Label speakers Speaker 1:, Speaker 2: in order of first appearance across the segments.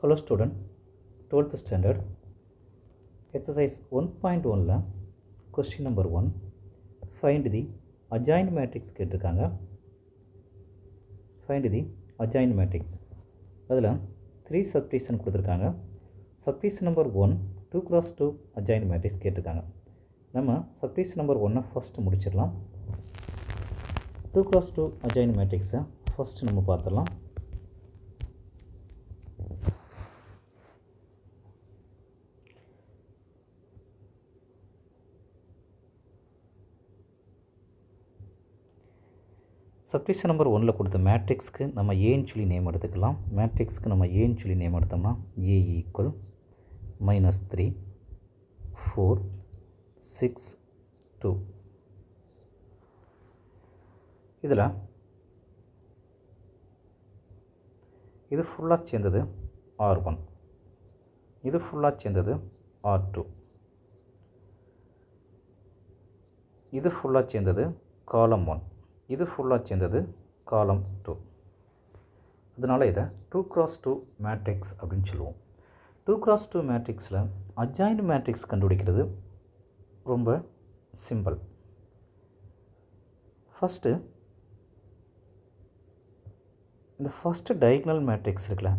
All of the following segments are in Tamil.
Speaker 1: Hello student, 12th standard, exercise 1.1ல question number 1, find the adjoint matrix கேட்டிருக்காங்க. find the adjoint matrix. அதில் 3 subdivision கொடுத்துருக்காங்க. subdivision number 1, 2 cross 2 adjoint matrix கேட்டிருக்காங்க. நம்ம subdivision number 1 first முடிச்சிடலாம். 2 cross 2 adjoint matrix first நம்ம பார்த்துடலாம். சப்டிஷன் நம்பர் 1ல் கொடுத்த மேட்ரிக்ஸ்க்கு நம்ம ஏன்னு சொல்லி நேம் எடுத்துக்கலாம். மேட்ரிக்ஸ்க்கு நம்ம ஏன்னு சொல்லி நேம் எடுத்தோம்னா ஏ ஈக்குவல் -3 4 6 2. இதில் இது ஃபுல்லாக சேர்ந்தது R1, இது ஃபுல்லாக சேர்ந்தது R2, இது ஃபுல்லாக சேர்ந்தது காலம் 1, இது ஃபுல்லாக சேர்ந்தது காலம் 2. அதனால் இதை 2 cross 2 மேட்ரிக்ஸ் அப்படின்னு சொல்லுவோம். 2 cross 2 மேட்ரிக்ஸில் அட்ஜாயிண்ட் மேட்ரிக்ஸ் கண்டுபிடிக்கிறது ரொம்ப சிம்பிள். ஃபஸ்ட்டு இந்த ஃபஸ்ட்டு டயக்னல் மேட்ரிக்ஸ் இருக்குல்ல,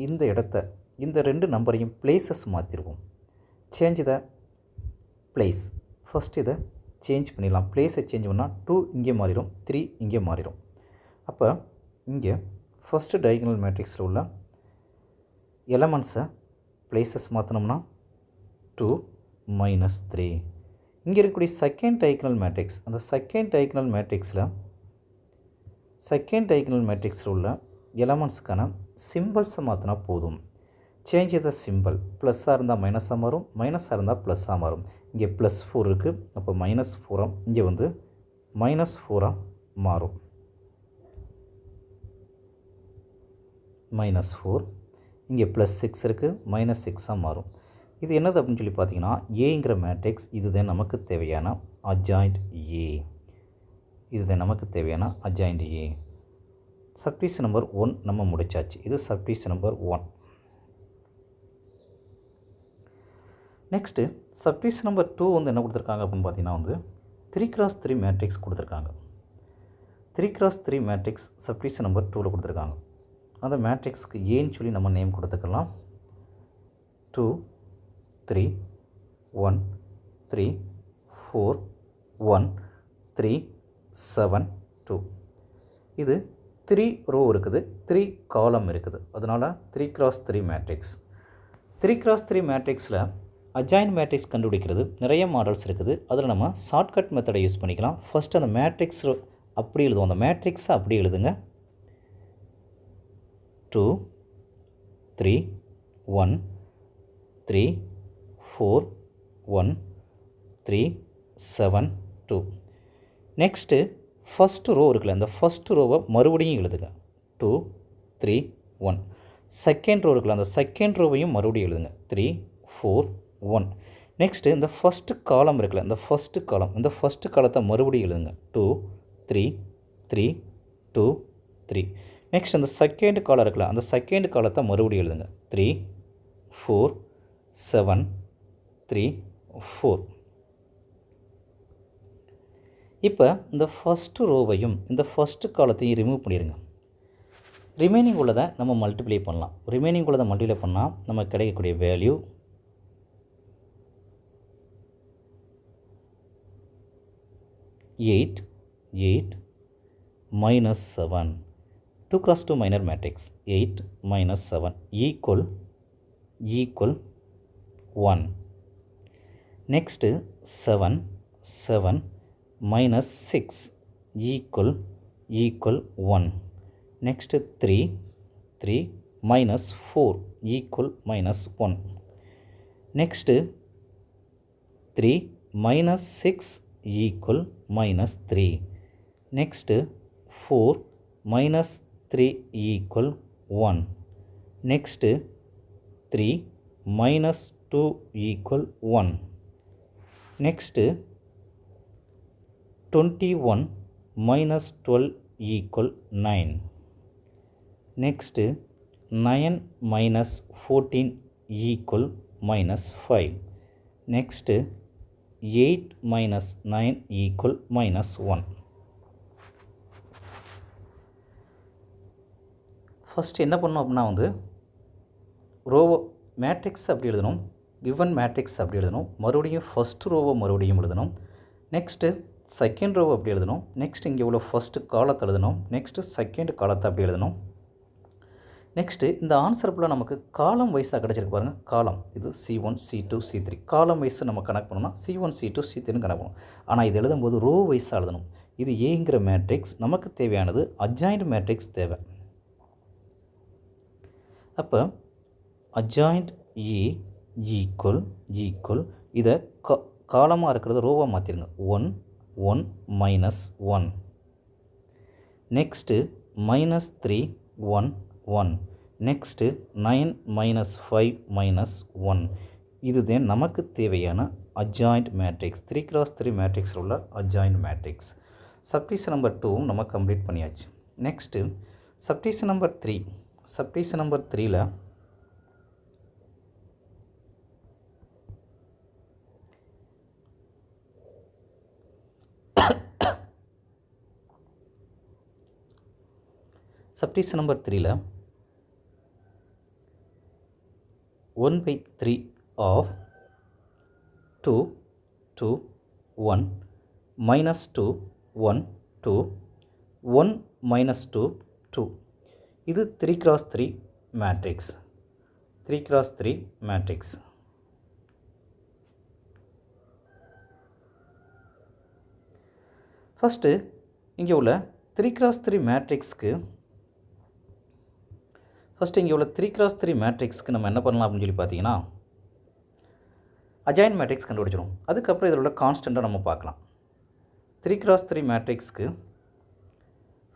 Speaker 1: இந்த இடத்த இந்த 2 நம்பரையும் பிளேசஸ் மாற்றிடுவோம். Change the place. ஃபஸ்ட் இதை சேஞ்ச் பண்ணிடலாம். பிளேஸை சேஞ்ச் பண்ணால் 2 இங்கே மாறிடும், 3 இங்கே மாறிடும். அப்போ இங்கே ஃபஸ்ட்டு டயக்னல் மேட்ரிக்ஸில் உள்ள எலமெண்ட்ஸை பிளேசஸ் மாற்றினோம்னா 2 -3. இங்கே இருக்கக்கூடிய செகண்ட் டயக்னல் மேட்ரிக்ஸ், அந்த செகண்ட் டயக்னல் மேட்ரிக்ஸில் உள்ள எலமெண்ட்ஸுக்கான சிம்பிள்ஸை மாற்றினா போதும். Change the simple. ப்ளஸ்ஸாக இருந்தால் மைனஸாக மாறும், மைனஸாக இருந்தால் ப்ளஸ்ஸாக மாறும். இங்கே +4 இருக்குது, அப்போ -4 இங்கே வந்து -4 மாறும். -4 இங்கே +6 இருக்குது, -6 மாறும். இது என்னது அப்படின்னு சொல்லி பார்த்தீங்கன்னா ஏங்கிற மேட்ரிக்ஸ். இதுதான் நமக்கு தேவையான அட்ஜாயிண்ட் ஏ. இதுதான் நமக்கு தேவையான அட்ஜாயிண்ட் ஏ. சப்டிஷன் நம்பர் 1 நம்ம முடிச்சாச்சு. இது submission number 1. Next subdivision number 2 வந்து என்ன கொடுத்துருக்காங்க அப்படின்னு பார்த்தீங்கன்னா வந்து 3 cross 3 மேட்ரிக்ஸ் கொடுத்துருக்காங்க. 3 cross 3 மேட்ரிக்ஸ் சப்டிஷன் நம்பர் 2ல் கொடுத்துருக்காங்க. அந்த மேட்ரிக்ஸ்க்கு ஏன்னு சொல்லி நம்ம நேம் கொடுத்துக்கலாம். 2 3 1 3 4 1 3 7 2. இது 3 ரோ இருக்குது, 3 காலம் இருக்குது. அதனால் 3 cross 3 மேட்ரிக்ஸ். 3 cross 3 மேட்ரிக்ஸில் அட்ஜாயிண்ட் மேட்ரிக்ஸ் கண்டுபிடிக்கிறது நிறைய மாடல்ஸ் இருக்குது. அதில் நம்ம ஷார்ட்கட் மெத்தடை யூஸ் பண்ணிக்கலாம். ஃபஸ்ட்டு அந்த மேட்ரிக்ஸ் அப்படி எழுதுவோம். அந்த மேட்ரிக்ஸை அப்படி எழுதுங்க. 2 3 1 3 4 1 3 7 2. நெக்ஸ்ட்டு ஃபஸ்ட்டு ரோ இருக்குல்ல, அந்த ஃபஸ்ட்டு ரோவை மறுபடியும் எழுதுங்க. 2 3 1. செகண்ட் ரோ இருக்குல்ல, அந்த செகண்ட் ரோவையும் மறுபடியும் எழுதுங்க. 3 4 1. நெக்ஸ்ட்டு இந்த ஃபஸ்ட்டு காலம் இருக்குல்ல, இந்த ஃபஸ்ட்டு காலத்தை மறுபடியும் எழுதுங்க. 2 3 3 2 3. நெக்ஸ்ட் அந்த செகண்ட் காலம் இருக்குல்ல, அந்த செகண்ட் காலத்தை மறுபடியும் எழுதுங்க. 3 4 7 3 4. இப்போ இந்த ஃபஸ்ட்டு ரோவையும் இந்த ஃபஸ்ட்டு காலத்தையும் ரிமூவ் பண்ணிடுங்க. ரிமைனிங் உள்ளதை நம்ம மல்டிப்ளை பண்ணலாம். ரிமைனிங் உள்ளதை மல்டிப்ளை பண்ணால் நமக்கு கிடைக்கக்கூடிய value 8 8 -7. 2 cross 2 minor matrix. 8 -7 equal 1. Next 7 7 -6 equal 1. Next 3 3 -4 equal -1. Next 3 -6 equal -3. Next 4 -3 equal 1. Next 3 -2 equal 1. Next 21 -12 equal 9. Next 9 minus 14 equal minus 5. Next 8 minus 9 equal minus 1. First என்ன பண்ணோம் அப்படின்னா வந்து ரோவை மேட்ரிக்ஸ் அப்படி எழுதணும், கிவன் மேட்ரிக்ஸ் அப்படி எழுதணும், மறுபடியும் ஃபஸ்ட் ரோவை மறுபடியும் எழுதணும், நெக்ஸ்ட்டு செகண்ட் ரோவை அப்படி எழுதணும், நெக்ஸ்ட் இங்கே உள்ள ஃபஸ்ட்டு காலத்தை எழுதணும், நெக்ஸ்ட்டு செகண்ட் காலத்தை அப்படி எழுதணும். நெக்ஸ்ட்டு இந்த ஆன்சர் ஃபுல்லாக நமக்கு காலம் வைஸாக கிடச்சிருக்கு பாருங்கள். காலம் இது C1 C2 C3 காலம் வைஸ் நம்ம கனெக்ட் பண்ணோம்னா C1 C2 C3 கனெக்ட் பண்ணணும். ஆனால் இது எழுதும்போது ரோ வைஸாக எழுதணும். இது ஏங்கிற மேட்ரிக்ஸ், நமக்கு தேவையானது அட்ஜாயிண்ட் மேட்ரிக்ஸ் தேவை. அப்போ அட்ஜாயிண்ட் ஏ ஈக்குவல் இதை காலமாக இருக்கிறத ரோவாக மாற்றிடுங்க. 1 1 -1 நெக்ஸ்ட்டு -3 1 1 நெக்ஸ்ட்டு 9 -5 -1 இதுதான் நமக்கு தேவையான அட்ஜாயிண்ட் மேட்ரிக்ஸ். 3x3 மேட்ரிக்ஸில் உள்ள அட்ஜாயிண்ட் மேட்ரிக்ஸ். சப்டிஷன் நம்பர் 2 நம்ம கம்ப்ளீட் பண்ணியாச்சு. Next subdivision number 3. Subdivision number 3ல் சப்டிஷன் நம்பர் 3ல் 1/3 of 2 2 1 -2 1 2 1 -2 2 இது 3x3 matrix. 3x3 matrix. First இங்கே உள்ள 3x3 மேட்ரிக்ஸ்க்கு நம்ம என்ன பண்ணலாம் அப்படின்னு சொல்லி பார்த்தீங்கன்னா அட்ஜாயிண்ட் மேட்ரிக்ஸ் கண்டுபிடிச்சிடும். அதுக்கப்புறம் இதில் உள்ள கான்ஸ்டண்ட்டை நம்ம பார்க்கலாம். 3x3 மேட்ரிக்ஸ்க்கு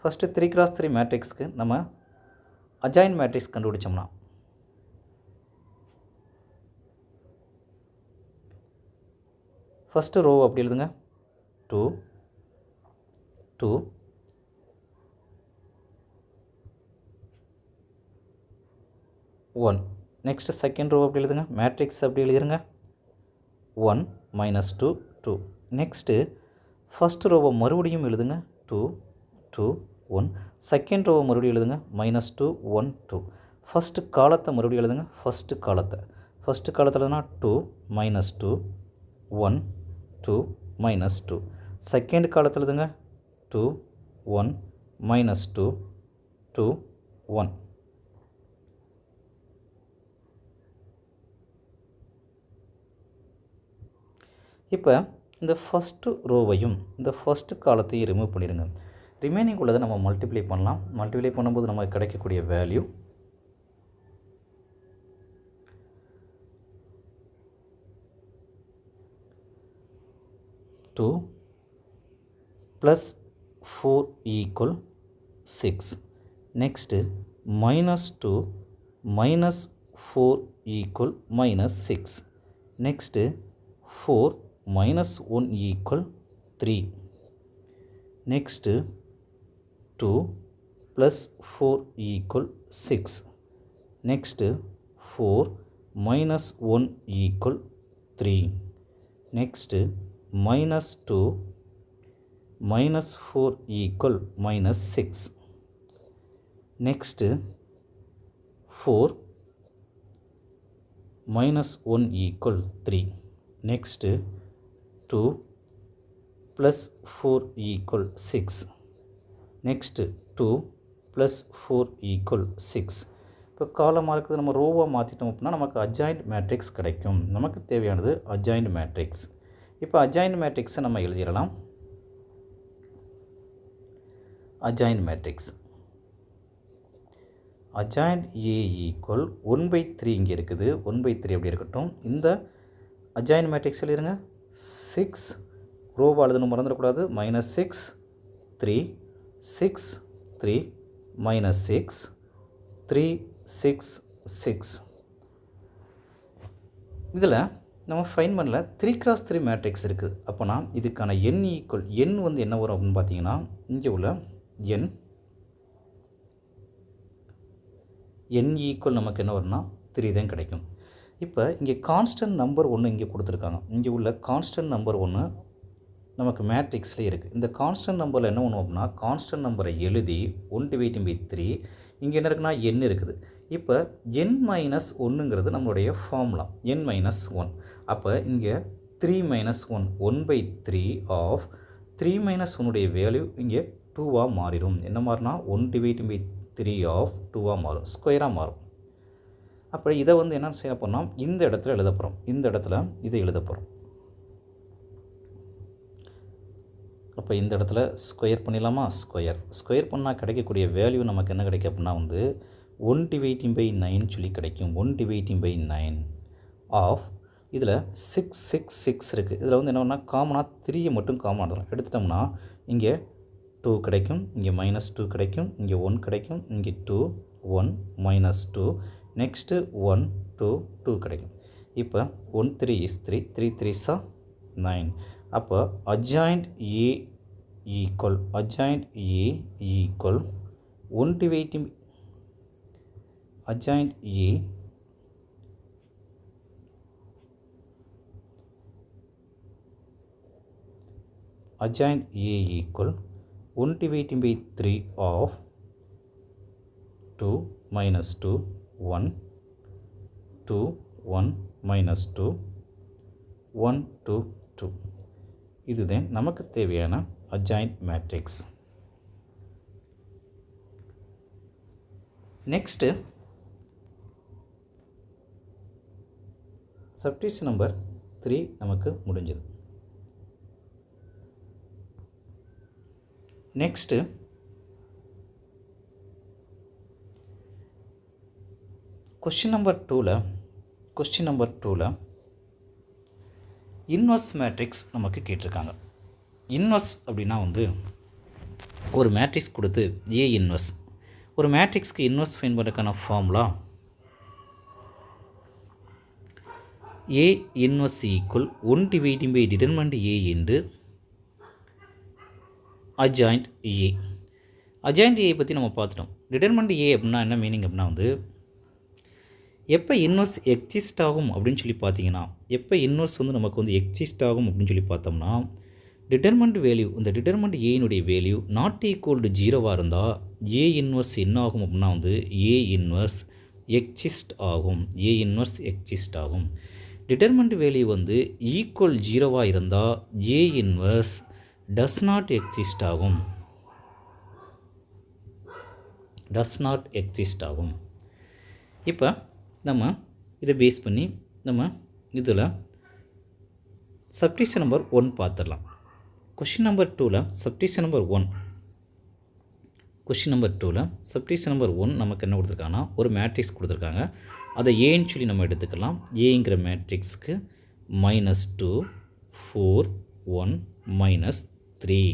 Speaker 1: ஃபஸ்ட்டு 3x3 மேட்ரிக்ஸ்க்கு நம்ம அட்ஜாயிண்ட் மேட்ரிக்ஸ் கண்டுபிடிச்சோம்னா ஃபஸ்ட்டு ரோ அப்படி எழுதுங்க. 2 2 1 நெக்ஸ்ட்டு செகண்ட் ரோ அப்படி எழுதுங்க. மேட்ரிக்ஸ் அப்படி எழுதிருங்க. 1 -2 2 நெக்ஸ்ட்டு ஃபஸ்ட்டு ரோவை மறுபடியும் எழுதுங்க. 2 2 1 செகண்ட் ரோவை மறுபடியும் எழுதுங்க. -2 1 2 ஃபஸ்ட்டு காலத்தை மறுபடியும் எழுதுங்க. ஃபஸ்ட்டு காலத்தில் எழுதுனா 2 -2 1 2 -2 செகண்ட் காலத்தில் எழுதுங்க. 2 1 -2 2 1 இப்போ இந்த ஃபஸ்ட்டு ரோவையும் இந்த ஃபஸ்ட்டு காலத்தையும் ரிமூவ் பண்ணிடுங்க. ரிமைனிங் உள்ளதை நம்ம மல்டிப்ளை பண்ணலாம். மல்டிப்ளை பண்ணும்போது நமக்கு கிடைக்கக்கூடிய value 2 + 4 = 6. Next -2 - 4 = -6. Next 4 - 1 = 3. Next 2 + 4 = 6. Next 4 - 1 = 3. Next -2 - 4 = -6. Next 4 - 1 = 3. Next 2 + 4 = 6. Next 2 + 4 = 6. இப்போ காலமாக இருக்குது நம்ம ரோவாக மாற்றிட்டோம் அப்படின்னா நமக்கு அட்ஜாயிண்ட் மேட்ரிக்ஸ் கிடைக்கும். நமக்கு தேவையானது அட்ஜாயிண்ட் மேட்ரிக்ஸ். இப்போ அட்ஜாயிண்ட் மேட்ரிக்ஸை நம்ம எழுதிடலாம். அட்ஜாயிண்ட் மேட்ரிக்ஸ் அட்ஜாயிண்ட் A = 1/3 இங்கே இருக்குது. 1/3 எப்படி இருக்கட்டும். இந்த அட்ஜாயிண்ட் மேட்ரிக்ஸ் எழுதிருங்க. 6 ரோவாக எழுதணும், மறந்துடக்கூடாது. -6 3 6 3 -6 3 6 6. இதில் நம்ம ஃபைன் பண்ணல 3x3 மேட்ரிக்ஸ் இருக்குது. அப்போனா இதுக்கான n வந்து என்ன வரும் அப்படின்னு பார்த்தீங்கன்னா இங்கே உள்ள n n ஈக்குவல் நமக்கு என்ன வரும்னா 3 தான் கிடைக்கும். இப்போ இங்கே கான்ஸ்டன்ட் நம்பர் ஒன்று இங்கே கொடுத்துருக்காங்க. இங்கே உள்ள கான்ஸ்டன்ட் நம்பர் ஒன்று நமக்கு மேட்ரிக்ஸில் இருக்குது. இந்த கான்ஸ்டன்ட் நம்பரில் என்ன பண்ணுவோம் அப்படின்னா கான்ஸ்டன்ட் நம்பரை எழுதி 1/3 இங்கே என்ன இருக்குன்னா n இருக்குது. இப்போ n மைனஸ் ஒன்றுங்கிறது நம்மளுடைய ஃபார்முலா n-1. அப்போ இங்கே 3 - 1 1/3 ஆஃப் 3 - 1 வேல்யூ இங்கே 2ஆக மாறிடும். என்ன மாறினா 1/3 ஆஃப் 2ஆக மாறும், ஸ்கொயராக மாறும். அப்போ இதை வந்து என்ன செய்ய போகிறோம், இந்த இடத்துல எழுத போகிறோம். இந்த இடத்துல இதை எழுத போகிறோம். அப்போ இந்த இடத்துல ஸ்கொயர் பண்ணிடலாமா? ஸ்கொயர் பண்ணால் கிடைக்கக்கூடிய வேல்யூ நமக்கு என்ன கிடைக்கும் அப்படின்னா வந்து 1/9 சொல்லி கிடைக்கும். 1/9 ஆஃப் இதில் 6 இருக்குது. இதில் வந்து என்ன பண்ணால் காமனாக 3 மட்டும் காமனாக எடுத்துட்டோம்னா இங்கே 2 கிடைக்கும், இங்கே -2 கிடைக்கும், இங்கே 1 கிடைக்கும், இங்கே 2 1 -2 நெக்ஸ்ட்டு 1 2 2 கிடைக்கும். இப்போ 1 3 is 3 3 3s are 9. அப்போ adjoint A equal 1/8 adjoint A equal 1/3 of 2 - 2 1 2 1 -2 1 2 2. இதுதான் நமக்கு தேவையான adjoint matrix. Next subdivision number 3 நமக்கு முடிஞ்சது. நெக்ஸ்ட்டு கொஸ்டின் நம்பர் 2ல் இன்வர்ஸ் மேட்ரிக்ஸ் நமக்கு கேட்டிருக்காங்க. இன்வர்ஸ் அப்படின்னா வந்து ஒரு மேட்ரிக்ஸ் கொடுத்து ஏ இன்வர்ஸ், ஒரு மேட்ரிக்ஸ்க்கு இன்வர்ஸ் ஃபைண்ட் பண்ணுறதுக்கான formula A inverse equal 1/() determinant A into adjoint A. adjoint ஏ பற்றி நம்ம பார்த்துட்டோம். டிடர்மெண்ட் ஏ அப்படின்னா என்ன மீனிங் அப்படின்னா வந்து எப்போ இன்வர்ஸ் எக்ஸிஸ்ட் ஆகும் அப்படின்னு சொல்லி பார்த்தீங்கன்னா, எப்போ இன்வர்ஸ் வந்து நமக்கு வந்து எக்ஸிஸ்ட் ஆகும் அப்படின்னு சொல்லி பார்த்தோம்னா டிடர்மெண்ட் வேல்யூ, இந்த டிடர்மெண்ட் ஏனுடைய வேல்யூ நாட் ஈக்குவல் டு 0வாக இருந்தால் ஏ இன்வர்ஸ் என்ன ஆகும் அப்படின்னா வந்து ஏ இன்வர்ஸ் எக்ஸிஸ்ட் ஆகும். ஏ இன்வர்ஸ் எக்ஸிஸ்ட் ஆகும். டிடர்மெண்ட் வேல்யூ வந்து ஈக்குவல் 0வாக இருந்தால் A inverse does not exist ஆகும். டஸ் நாட் எக்ஸிஸ்ட் ஆகும். இப்போ நம்ம இதை பேஸ் பண்ணி நம்ம இதில் சப்டிஷன் நம்பர் 1 பார்த்துடலாம். கொஷின் நம்பர் 2ல் சப்டிஷன் நம்பர் 1 நமக்கு என்ன கொடுத்துருக்காங்கன்னா ஒரு மேட்ரிக்ஸ் கொடுத்துருக்காங்க. அதை ஏன்னு சொல்லி நம்ம எடுத்துக்கலாம். ஏங்கிற மேட்ரிக்ஸ்க்கு -2 4 1 -3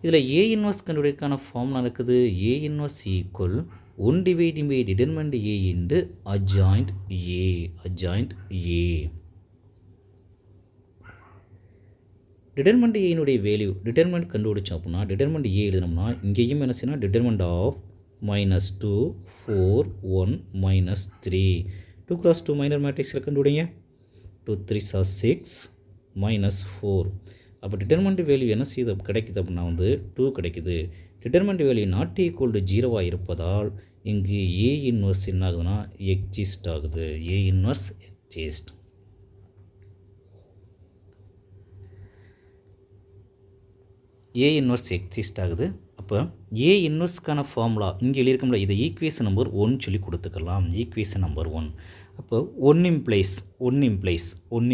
Speaker 1: இதில் ஏ இன்வர்ஸ் கண்டுபிடிக்கான ஃபார்முலா இருக்குது. A inverse equal 1/() determinant A into adjoint A. Determinant ஏனுடைய வேல்யூ டிடர்மெண்ட் கண்டுபிடிச்சோம் அப்படின்னா டிடர்மெண்ட் ஏ எழுதினோம்னா இங்கேயும் என்ன செய்யணும் டிடர்மெண்ட் ஆஃப் -2 4 1 -3 2 × 2 மைனர் மேட்ரிக்ஸில் கண்டுபிடிங்க. 2 3s are 6 -4. அப்போ டிடர்மெண்ட் வேல்யூ என்ன செய்யுது கிடைக்குது அப்படின்னா வந்து 2 கிடைக்குது. Determinant value not equal to 0வாக இருப்பதால் இங்கு ஏ இன்வர்ஸ் என்ன ஆகுதுன்னா எக்ஸிஸ்ட் ஆகுது. A inverse exist. A inverse exist ஆகுது. அப்போ ஏ இன்வர்ஸ்க்கான ஃபார்முலா இங்கே எழுதியிருக்கோம்ல, இதை ஈக்குவேஷன் நம்பர் 1 சொல்லி கொடுத்துக்கலாம். Equation number 1. அப்போ 1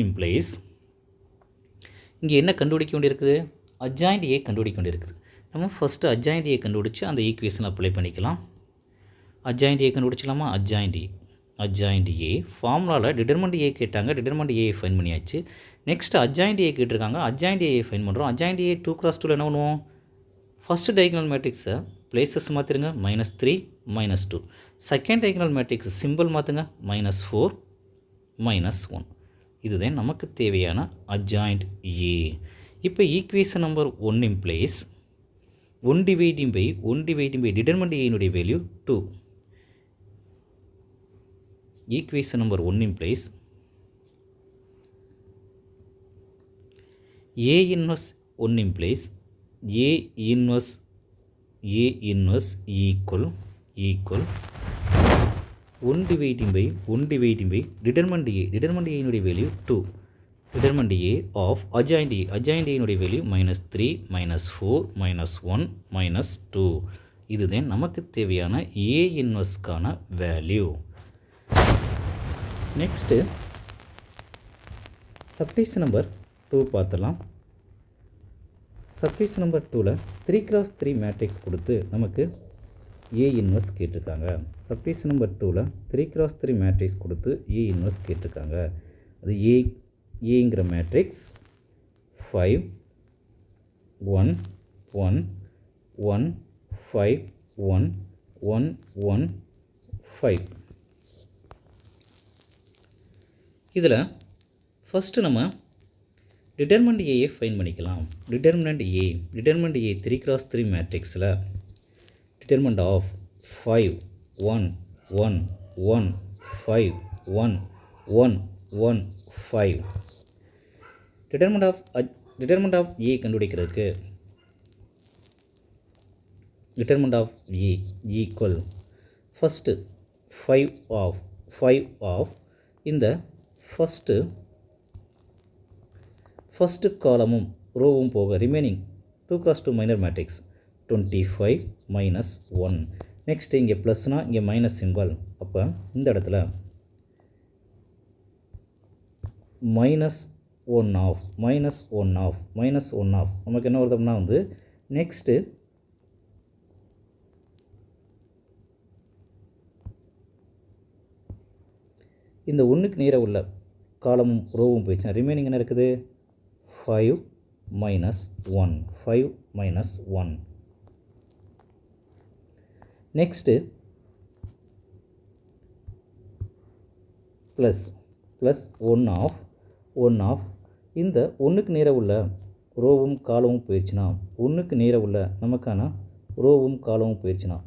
Speaker 1: இம்ப்ளைஸ் இங்கே என்ன கண்டுபிடிக்க வேண்டியிருக்குது? adjoint ஏ கண்டுபிடிக்க வேண்டியிருக்குது. நம்ம ஃபஸ்ட்டு adjoint ஏ கண்டுபிடிச்சி அந்த ஈக்குவேஷன் அப்ளை பண்ணிக்கலாம். adjoint ஏ கண்டுபிடிச்சலாமா? adjoint ஏ ஃபார்முலாவில் டிடர்மெண்ட் ஏ கேட்டாங்க, டிடர்மெண்ட் ஏ ஃபைன் பண்ணியாச்சு. நெக்ஸ்ட் adjoint ஏ கேட்டிருக்காங்க, adjoint ஏ ஃபைன் பண்ணுறோம். adjoint ஏ 2 × 2ல் என்ன பண்ணுவோம்? ஃபஸ்ட்டு டைகனல் மேட்ரிக்ஸை பிளேசஸ் மாற்றிடுங்க. -3 -2. செகண்ட் டைகனல் மேட்ரிக்ஸ் சிம்பிள் மாற்றுங்க. -4 -1. இதுதான் நமக்கு தேவையான adjoint ஏ. இப்போ equation number 1 implies 1 dividing by determinant A value 2. Equation number 1 implies A inverse 1 implies A inverse equal 1 dividing by determinant A value 2. Determinant A of adjoint A value -3, -4, -1, -2. இதுதான் நமக்கு தேவையான A இன்வர்ஸ்க்கான வேல்யூ. நெக்ஸ்ட்டு சப்டிஷன் நம்பர் 2 பார்த்துடலாம். சப்டிஷன் நம்பர் 2ல் 3x3 மேட்ரிக்ஸ் கொடுத்து நமக்கு A இன்வர்ஸ் கேட்டிருக்காங்க. சப்டிஷன் நம்பர் 2ல் 3x3 மேட்ரிக்ஸ் கொடுத்து A இன்வர்ஸ் கேட்டிருக்காங்க. அது ஏங்கிற மேட்ரிக்ஸ் 5 1 1 1 5 1 1 1 5. இதில் ஃபஸ்ட்டு நம்ம டிட்டர்மினன்ட் ஏயை ஃபைன் பண்ணிக்கலாம். டிட்டர்மினன்ட் ஏ 3x3 மேட்ரிக்ஸில் determinant of 5 1 1 1 5 1 1 1 5. Determinant of A கண்டுபிடிக்கிறதுக்கு determinant of A equal first 5 of இந்த ஃபஸ்ட்டு காலமும் ரோவும் போக remaining 2x2 minor matrix 25 -1. Next இங்கே ப்ளஸ்னால் இங்கே மைனஸ் சிம்பிள். அப்போ இந்த இடத்துல -1 ஆஃப் நமக்கு என்ன வருதுன்னா வந்து நெக்ஸ்ட்டு இந்த ஒன்றுக்கு நேராக உள்ள காலமும் ரோவும் போயிடுச்சுன்னா ரிமைனிங் என்ன இருக்குது 5 -1. நெக்ஸ்ட்டு ப்ளஸ் 1 ஆஃப் இந்த ஒன்றுக்கு நேராக உள்ள ரோவும் காலமும் போயிடுச்சுன்னா ஒன்றுக்கு நேராக உள்ள நமக்கான ரோவும் காலமும் போயிடுச்சுன்னா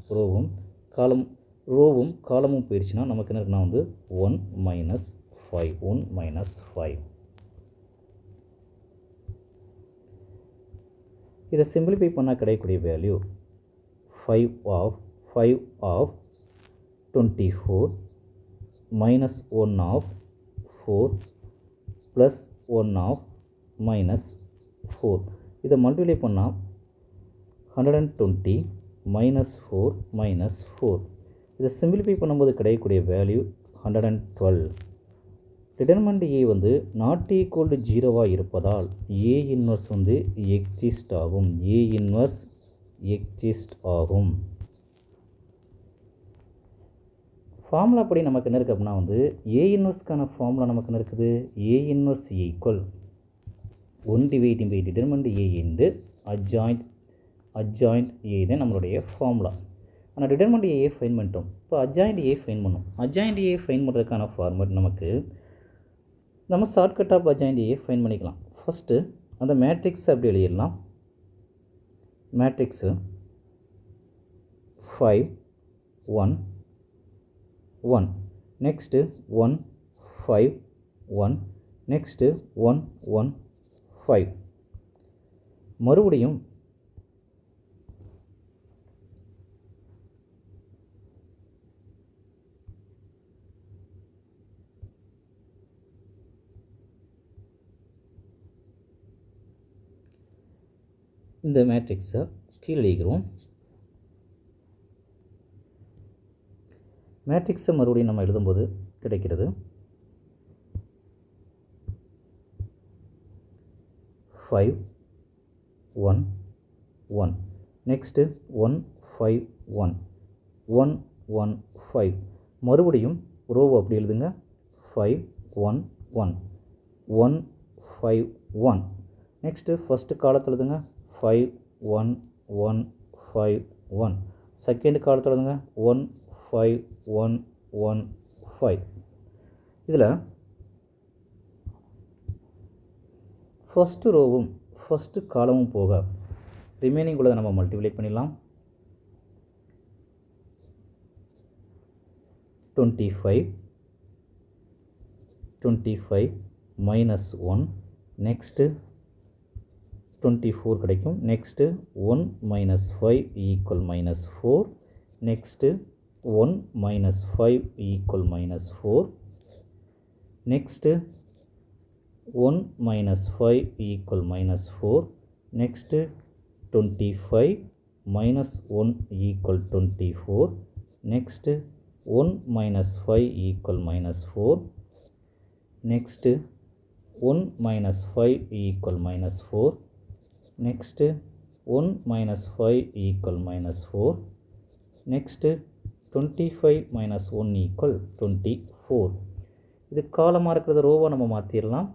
Speaker 1: ரோவும் காலமும் போயிடுச்சுன்னா நமக்கு என்ன இருக்குன்னா வந்து 1 -5. இதை சிம்பிளிஃபை பண்ணால் கிடைக்கக்கூடிய வேல்யூ 5 ஆஃப் 24 -1 ஆஃப் 4 +1 ஆஃப் -4. இதை மல்டிப்ளை பண்ணால் 120 -4 -4. இதை சிம்பிளிஃபை பண்ணும்போது கிடைக்கக்கூடிய வேல்யூ 112. டிட்டர்மினன்ட் ஏ வந்து நாட் ஈக்குவல் டு 0 இருப்பதால் ஏ இன்வர்ஸ் வந்து எக்ஸிஸ்ட் ஆகும். ஃபார்முலா படி நமக்கு என்ன இருக்குது அப்படின்னா வந்து ஏ இன்வர்ஸ்க்கான ஃபார்முலா நமக்கு என்ன இருக்குது A inverse equal 1 dividing by determinant A into adjoint A தான் நம்மளுடைய ஃபார்முலா. ஆனால் டிட்டர்மினன்ட் ஏ ஃபைன் பண்ணிட்டோம். இப்போ அட்ஜாயிண்ட் ஏ ஃபைன் பண்ணோம். அட்ஜாயிண்ட் ஏ ஃபைன் பண்ணுறதுக்கான ஃபார்மேட் நமக்கு நம்ம shortcut of adjoint A find பண்ணிக்கலாம். ஃபஸ்ட்டு அந்த மேட்ரிக்ஸ் அப்படி எழுதிடலாம். Matrix 5 1 1 next 1 5 1 next 1 1 5. மறுபடியும் இந்த மேட்ரிக்ஸை கீழே எழுதிக்கிறோம். மேட்ரிக்ஸை மறுபடியும் நம்ம எழுதும்போது கிடைக்கிறது 5 1 1 நெக்ஸ்ட்டு 1 5 1 1 1 5. மறுபடியும் ரோவை அப்படி எழுதுங்க 5 1 1 1 5 1. நெக்ஸ்ட்டு ஃபஸ்ட்டு காலத்தில் எழுதுங்க 5 1 1 5 1. செகண்ட் காலத்தில் எழுதுங்க 1 5 1 1 5. இதில் ஃபஸ்ட்டு ரோவும் ஃபஸ்ட்டு காலமும் போக ரிமைனிங் உள்ளதை நம்ம மல்டிப்ளை பண்ணிடலாம். 25 minus 1, நெக்ஸ்ட்டு 24 கிடைக்கும். Next 1 minus 5 equal minus 4, next 1 minus 5 equal minus 4, next 1 minus 5 equal minus 4, next 25 minus 1 equal 24, next 1 minus 5 equal minus 4, next 1 minus 5 equal minus 4, next 1 minus 5 equal minus 4, next 25 minus 1 equal 24. இது காலமாக இருக்கிறத ரோவாக நம்ம மாற்றிடலாம்.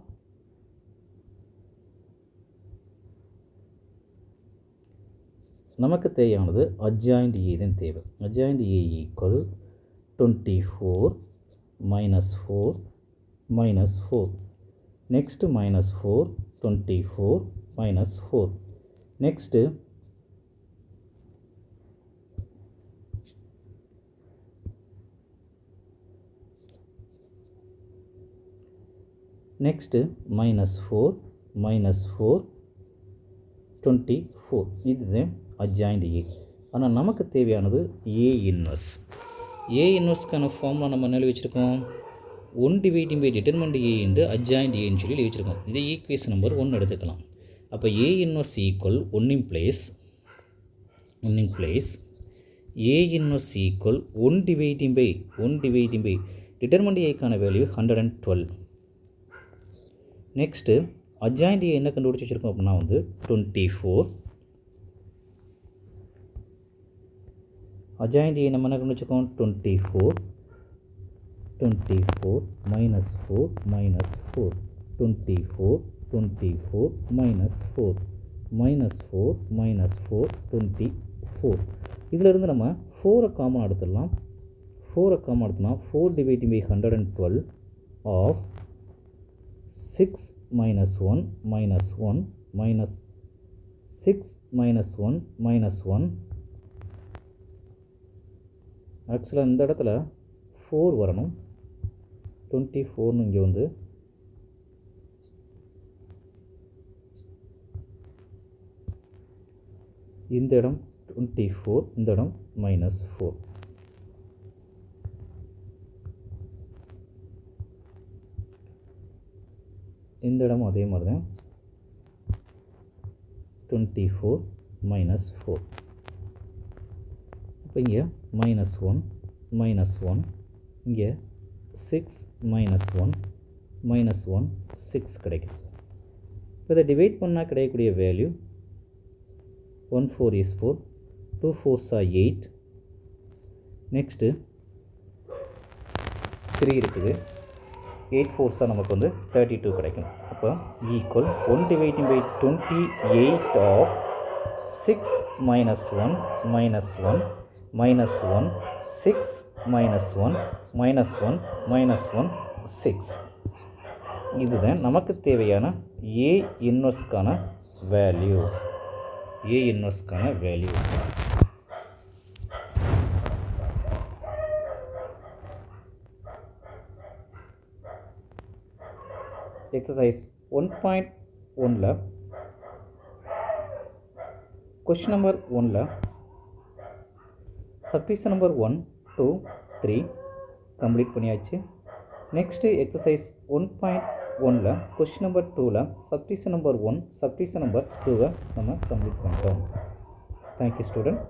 Speaker 1: நமக்கு தேவையானது adjoint A தான் தேவை. adjoint A equal 24 minus 4 minus 4. Next minus 4, 24 minus 4. Next minus 4 minus 4 24. இதுதான் adjoint A. ஆனால் நமக்கு தேவையானது A inverse. A inverseக்கான ஃபார்முலா நம்ம என்ன வச்சுருக்கோம்? 1 dividing by determinant A into adjoint A ன்னு சொல்லி வச்சுருக்கோம். இதை ஈக்குவேஷன் நம்பர் 1 எடுத்துக்கலாம். அப்போ A inverse equal 1 implies A inverse equal 1 dividing by determinant A க்கான வேல்யூ 112. நெக்ஸ்ட்டு adjoint A என்ன கண்டுபிடிச்சி வச்சுருக்கோம் அப்படின்னா 24. adjoint A நம்ம என்ன கண்டுபிடிச்சிருக்கோம்? 24 minus 4 minus 4, 24 minus 4 minus 4 minus 4 24. இதிலிருந்து நம்ம 4 காமன் எடுத்துடலாம். 4 காமன் எடுத்தோம்னா 4 dividing by 112 of 6 minus 1 minus 1 minus 6 minus 1 minus 1. ஆக்சுவலாக இந்த இடத்துல 4 வரணும். 24 இங்கே வந்து இந்த இடம் 24, இந்த இடம் minus 4. இந்த இடம் அதே மாதிரி தான் 24 minus 4. இப்போ இங்கே minus 1 இங்கே 6 minus 1 6 கிடைக்கும். இப்போ இதை டிவைட் பண்ணால் கிடைக்கக்கூடிய value 1 4 is 4, 2 4s are 8, next 3 இருக்குது, 8 4s நமக்கு வந்து 32 கிடைக்கும். அப்போ equal 1 dividing by 28 of 6 minus 1 minus 1 minus 1 6 minus 1 minus 1 minus 1 6. இதுதான் நமக்கு தேவையான A இன்வர்ஸ்க்கான வேல்யூ. எக்ஸசைஸ் 1.1ல் கொஸ்டின் நம்பர் 1ல் சப்டிஷன் நம்பர் 1 2 3 கம்ப்ளீட் பண்ணியாச்சு. நெக்ஸ்ட்டு எக்ஸசைஸ் 1.1ல் கொஸ்டின் நம்பர் 2ல் சப்டிஷன் நம்பர் 1 சப்டிஷன் நம்பர் 2வை நம்ம கம்ப்ளீட் பண்ணிட்டோம். Thank you student.